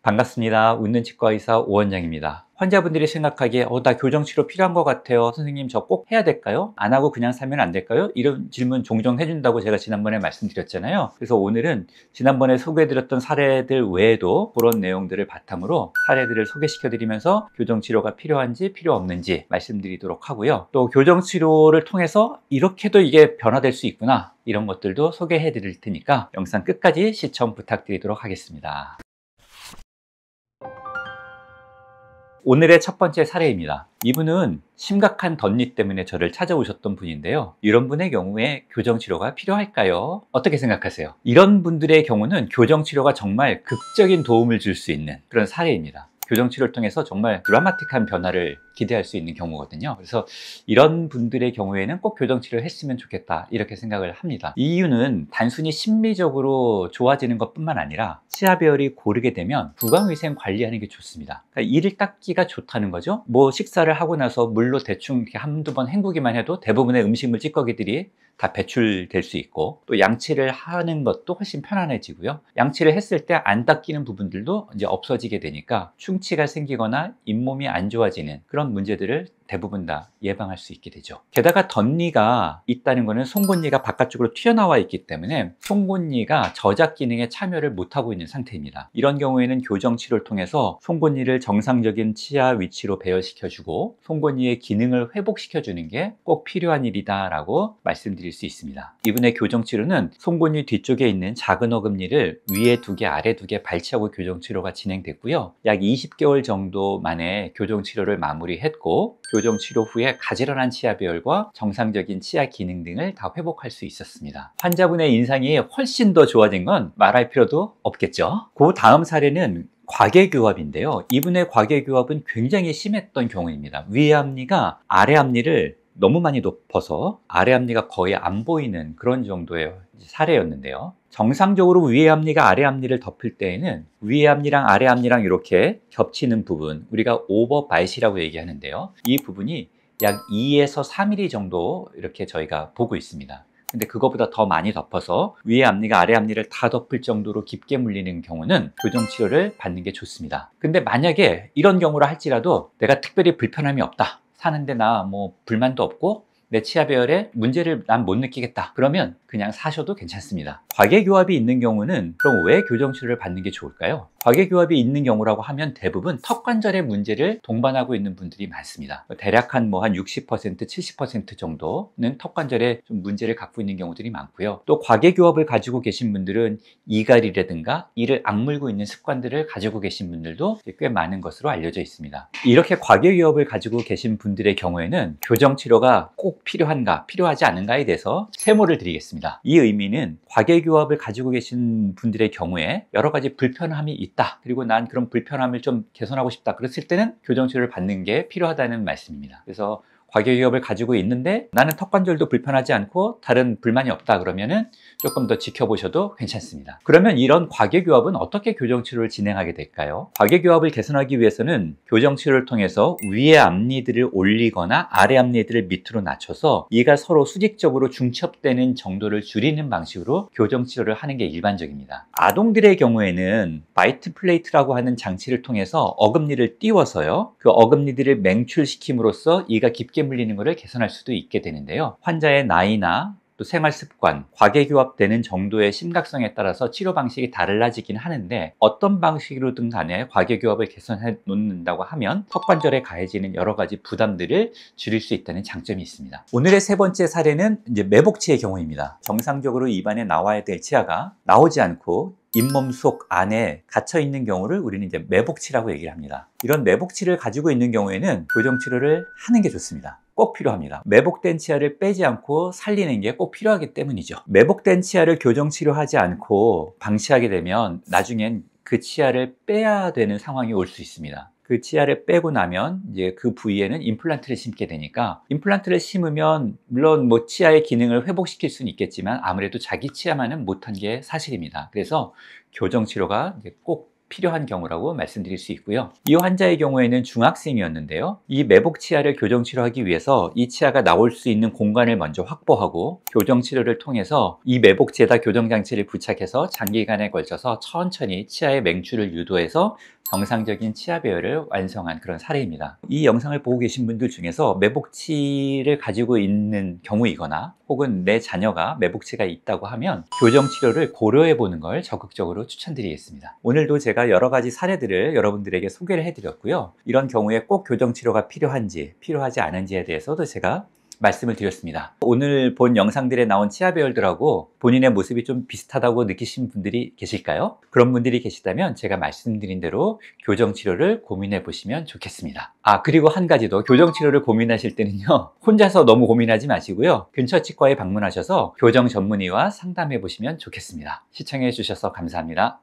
반갑습니다. 웃는 치과의사 오원장입니다. 환자분들이 생각하기에 나 교정치료 필요한 것 같아요. 선생님, 저 꼭 해야 될까요? 안 하고 그냥 살면 안 될까요? 이런 질문 종종 해준다고 제가 지난번에 말씀드렸잖아요. 그래서 오늘은 지난번에 소개해드렸던 사례들 외에도 그런 내용들을 바탕으로 사례들을 소개시켜드리면서 교정치료가 필요한지 필요 없는지 말씀드리도록 하고요. 또 교정치료를 통해서 이렇게도 이게 변화될 수 있구나, 이런 것들도 소개해 드릴 테니까 영상 끝까지 시청 부탁드리도록 하겠습니다. 오늘의 첫 번째 사례입니다. 이분은 심각한 덧니 때문에 저를 찾아오셨던 분인데요. 이런 분의 경우에 교정치료가 필요할까요? 어떻게 생각하세요? 이런 분들의 경우는 교정치료가 정말 극적인 도움을 줄 수 있는 그런 사례입니다. 교정치료를 통해서 정말 드라마틱한 변화를 기대할 수 있는 경우거든요. 그래서 이런 분들의 경우에는 꼭 교정치료를 했으면 좋겠다, 이렇게 생각을 합니다. 이 이유는 단순히 심미적으로 좋아지는 것 뿐만 아니라 치아배열이 고르게 되면 구강위생 관리하는 게 좋습니다. 그러니까 이를 닦기가 좋다는 거죠. 뭐 식사를 하고 나서 물로 대충 이렇게 한두 번 헹구기만 해도 대부분의 음식물 찌꺼기들이 다 배출될 수 있고, 또 양치를 하는 것도 훨씬 편안해지고요. 양치를 했을 때 안 닦이는 부분들도 이제 없어지게 되니까 충치가 생기거나 잇몸이 안 좋아지는 그런 문제들을 대부분 다 예방할 수 있게 되죠. 게다가 덧니가 있다는 것은 송곳니가 바깥쪽으로 튀어나와 있기 때문에 송곳니가 저작 기능에 참여를 못하고 있는 상태입니다. 이런 경우에는 교정치료를 통해서 송곳니를 정상적인 치아 위치로 배열시켜주고 송곳니의 기능을 회복시켜주는 게 꼭 필요한 일이다 라고 말씀드릴 수 있습니다. 이분의 교정치료는 송곳니 뒤쪽에 있는 작은 어금니를 위에 2개, 아래 2개 발치하고 교정치료가 진행됐고요. 약 20개월 정도 만에 교정치료를 마무리했고, 교정치료 후에 가지런한 치아 배열과 정상적인 치아 기능 등을 다 회복할 수 있었습니다. 환자분의 인상이 훨씬 더 좋아진 건 말할 필요도 없겠죠. 그 다음 사례는 과계교합인데요. 이분의 과계교합은 굉장히 심했던 경우입니다. 위에 앞니가 아래 앞니를 너무 많이 덮어서 아래 앞니가 거의 안 보이는 그런 정도의 사례였는데요. 정상적으로 위에 앞니가 아래 앞니를 덮을 때에는 위에 앞니랑 아래 앞니랑 이렇게 겹치는 부분, 우리가 오버바이시라고 얘기하는데요. 이 부분이 약 2에서 3mm 정도 이렇게 저희가 보고 있습니다. 근데 그거보다 더 많이 덮어서 위에 앞니가 아래 앞니를 다 덮을 정도로 깊게 물리는 경우는 교정치료를 받는 게 좋습니다. 근데 만약에 이런 경우라 할지라도 내가 특별히 불편함이 없다, 사는데 나 뭐 불만도 없고 내 치아 배열에 문제를 난 못 느끼겠다, 그러면 그냥 사셔도 괜찮습니다. 과계교합이 있는 경우는 그럼 왜 교정치료를 받는 게 좋을까요? 과계교합이 있는 경우라고 하면 대부분 턱관절의 문제를 동반하고 있는 분들이 많습니다. 대략 한 60%, 70% 정도는 턱관절에 좀 문제를 갖고 있는 경우들이 많고요. 또 과계교합을 가지고 계신 분들은 이갈이라든가 이를 악물고 있는 습관들을 가지고 계신 분들도 꽤 많은 것으로 알려져 있습니다. 이렇게 과계교합을 가지고 계신 분들의 경우에는 교정치료가 꼭 필요한가, 필요하지 않은가에 대해서 세모를 드리겠습니다. 이 의미는 과계교합을 가지고 계신 분들의 경우에 여러 가지 불편함이 있다, 그리고 난 그런 불편함을 좀 개선하고 싶다, 그랬을 때는 교정치료를 받는 게 필요하다는 말씀입니다. 그래서 과계교합을 가지고 있는데 나는 턱관절도 불편하지 않고 다른 불만이 없다, 그러면은 조금 더 지켜보셔도 괜찮습니다. 그러면 이런 과계교합은 어떻게 교정치료를 진행하게 될까요? 과계교합을 개선하기 위해서는 교정치료를 통해서 위에 앞니들을 올리거나 아래 앞니들을 밑으로 낮춰서 이가 서로 수직적으로 중첩되는 정도를 줄이는 방식으로 교정치료를 하는 게 일반적입니다. 아동들의 경우에는 바이트 플레이트라고 하는 장치를 통해서 어금니를 띄워서요, 그 어금니들을 맹출시킴으로써 이가 깊게 물리는 것을 개선할 수도 있게 되는데요. 환자의 나이나 또 생활 습관, 과계교합되는 정도의 심각성에 따라서 치료 방식이 달라지긴 하는데, 어떤 방식으로든 간에 과계교합을 개선해 놓는다고 하면 턱관절에 가해지는 여러 가지 부담들을 줄일 수 있다는 장점이 있습니다. 오늘의 세 번째 사례는 이제 매복치의 경우입니다. 정상적으로 입안에 나와야 될 치아가 나오지 않고 잇몸 속 안에 갇혀 있는 경우를 우리는 이제 매복치라고 얘기를 합니다. 이런 매복치를 가지고 있는 경우에는 교정치료를 하는 게 좋습니다. 꼭 필요합니다. 매복된 치아를 빼지 않고 살리는 게 꼭 필요하기 때문이죠. 매복된 치아를 교정치료하지 않고 방치하게 되면 나중엔 그 치아를 빼야 되는 상황이 올 수 있습니다. 그 치아를 빼고 나면 이제 그 부위에는 임플란트를 심게 되니까, 임플란트를 심으면 물론 뭐 치아의 기능을 회복시킬 수는 있겠지만 아무래도 자기 치아만은 못한 게 사실입니다. 그래서 교정치료가 이제 꼭 필요한 경우라고 말씀드릴 수 있고요. 이 환자의 경우에는 중학생이었는데요. 이 매복 치아를 교정 치료하기 위해서 이 치아가 나올 수 있는 공간을 먼저 확보하고 교정 치료를 통해서 이 매복치에다 교정 장치를 부착해서 장기간에 걸쳐서 천천히 치아의 맹추를 유도해서 정상적인 치아 배열을 완성한 그런 사례입니다. 이 영상을 보고 계신 분들 중에서 매복치를 가지고 있는 경우이거나 혹은 내 자녀가 매복치가 있다고 하면 교정 치료를 고려해 보는 걸 적극적으로 추천드리겠습니다. 오늘도 제가 여러 가지 사례들을 여러분들에게 소개를 해드렸고요. 이런 경우에 꼭 교정 치료가 필요한지 필요하지 않은지에 대해서도 제가 말씀을 드렸습니다. 오늘 본 영상들에 나온 치아 배열들하고 본인의 모습이 좀 비슷하다고 느끼신 분들이 계실까요? 그런 분들이 계시다면 제가 말씀드린 대로 교정 치료를 고민해 보시면 좋겠습니다. 그리고 한 가지 더, 교정 치료를 고민하실 때는요, 혼자서 너무 고민하지 마시고요, 근처 치과에 방문하셔서 교정 전문의와 상담해 보시면 좋겠습니다. 시청해 주셔서 감사합니다.